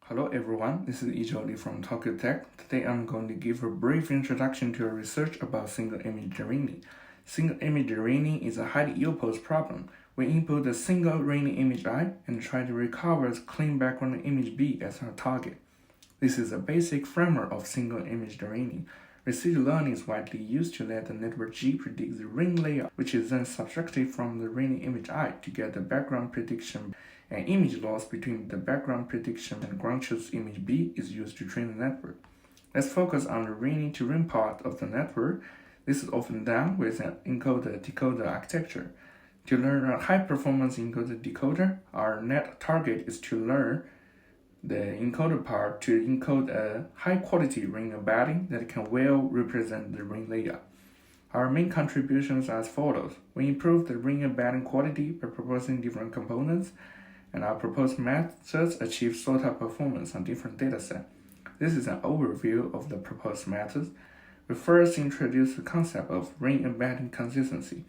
Hello everyone, this is Ijoli from Tokyo Tech. Today I'm going to give a brief introduction to research about single image deraining. Single image deraining is a highly ill-posed problem. We input a single raining image I and try to recover a clean background image B as our target. This is a basic framework of single image deraining. Residual learning is widely used to let the network G predict the ring layout, which is then subtracted from the raining image I to get the background prediction. An image loss between the background prediction and ground truth image B is used to train the network. Let's focus on the raining to ring part of the network. This is often done with an encoder-decoder architecture. To learn a high-performance encoder-decoder, our net target is to learn the encoder part to encode a high-quality ring embedding that can well represent the ring layout. Our main contributions are as follows. We improve the ring embedding quality by proposing different components, and our proposed methods achieve sorted performance on different datasets. This is an overview of the proposed methods. We first introduce the concept of ring embedding consistency.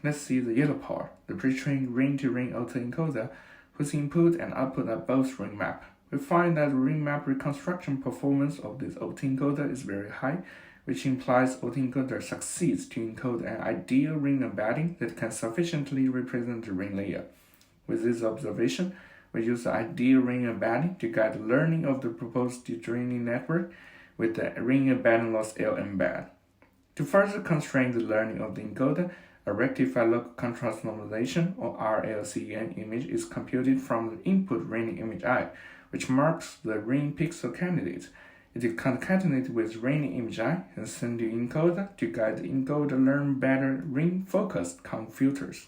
Let's see the yellow part, the pre-trained ring-to-ring autoencoder, whose input and output are both ring map. We find that the ring map reconstruction performance of this autoencoder is very high, which implies autoencoder succeeds to encode an ideal ring embedding that can sufficiently represent the ring layer. With this observation, we use the ideal ring embedding to guide the learning of the proposed deraining network with the ring embedding loss L embed. To further constrain the learning of the encoder, a rectified local contrast normalization or LSTM image is computed from the input raining image I, which marks the ring pixel candidate. It is concatenated with raining image I and sent to encoder to guide the encoder learn better ring-focused filters.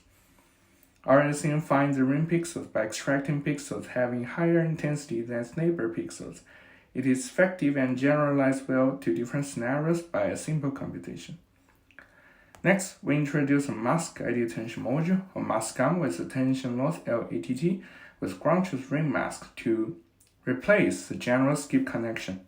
LSTM finds the ring pixels by extracting pixels having higher intensity than its neighbor pixels. It is effective and generalized well to different scenarios by a simple computation. Next, we introduce a mask ideal attention module or mask-on with attention loss LATT with ground truth ring mask to replace the general skip connection.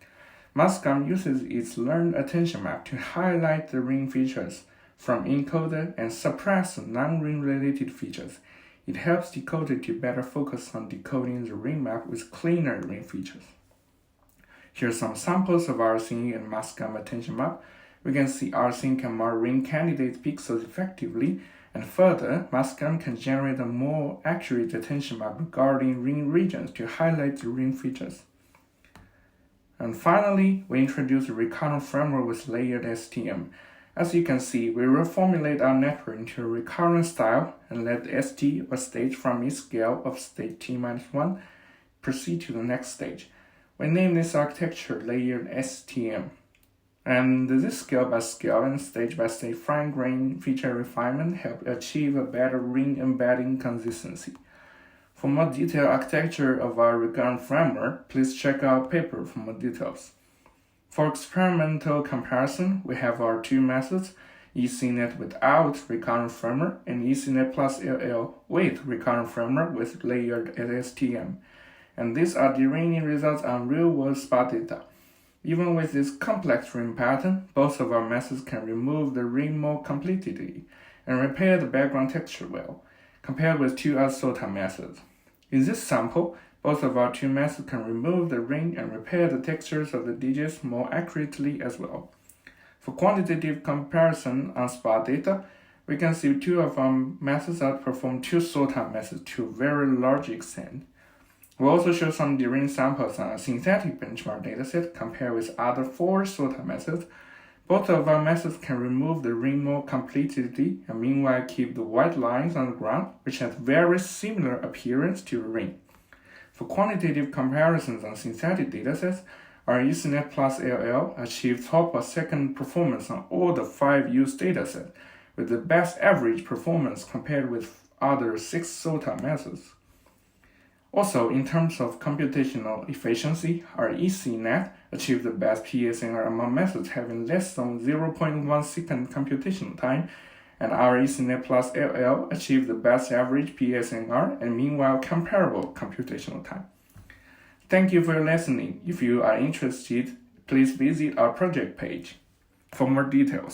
Mask-on uses its learned attention map to highlight the ring features from encoder and suppress the non-ring related features. It helps decoder to better focus on decoding the ring map with cleaner ring features. Here are some samples of RCN and mask-on attention map. We can see RCN can mark ring candidate pixels effectively, and further, mask-on can generate a more accurate attention map regarding ring regions to highlight the ring features. And finally, we introduce a recurrent framework with layered STM. As you can see, we reformulate our network into a recurrent style and let ST or stage from its scale of state T-1 proceed to the next stage. We name this architecture layered STM. And this scale by scale and stage by stage fine-grained feature refinement help achieve a better ring embedding consistency. For more detailed architecture of our recurrent framework, please check our paper for more details. For experimental comparison, we have our two methods, ECNet without recurrent framework and ECNet plus LL with recurrent framework with layered LSTM. And these are deraining results on real-world spot data. Even with this complex ring pattern, both of our methods can remove the ring more completely and repair the background texture well, compared with two other SOTA methods. In this sample, both of our two methods can remove the ring and repair the textures of the digits more accurately as well. For quantitative comparison on spot data, we can see two of our methods outperform two SOTA methods to a very large extent. We also show some deraining samples on a synthetic benchmark dataset compared with other four SOTA methods. Both of our methods can remove the ring more completely and meanwhile keep the white lines on the ground, which has very similar appearance to a ring. For quantitative comparisons on synthetic datasets, our ECNet plus LL achieves top or second performance on all the 5 used datasets, with the best average performance compared with other 6 SOTA methods. Also, in terms of computational efficiency, our ECNet achieved the best PSNR among methods having less than 0.1 second computational time, and our ECNet plus LL achieved the best average PSNR and meanwhile comparable computational time. Thank you for listening. If you are interested, please visit our project page for more details.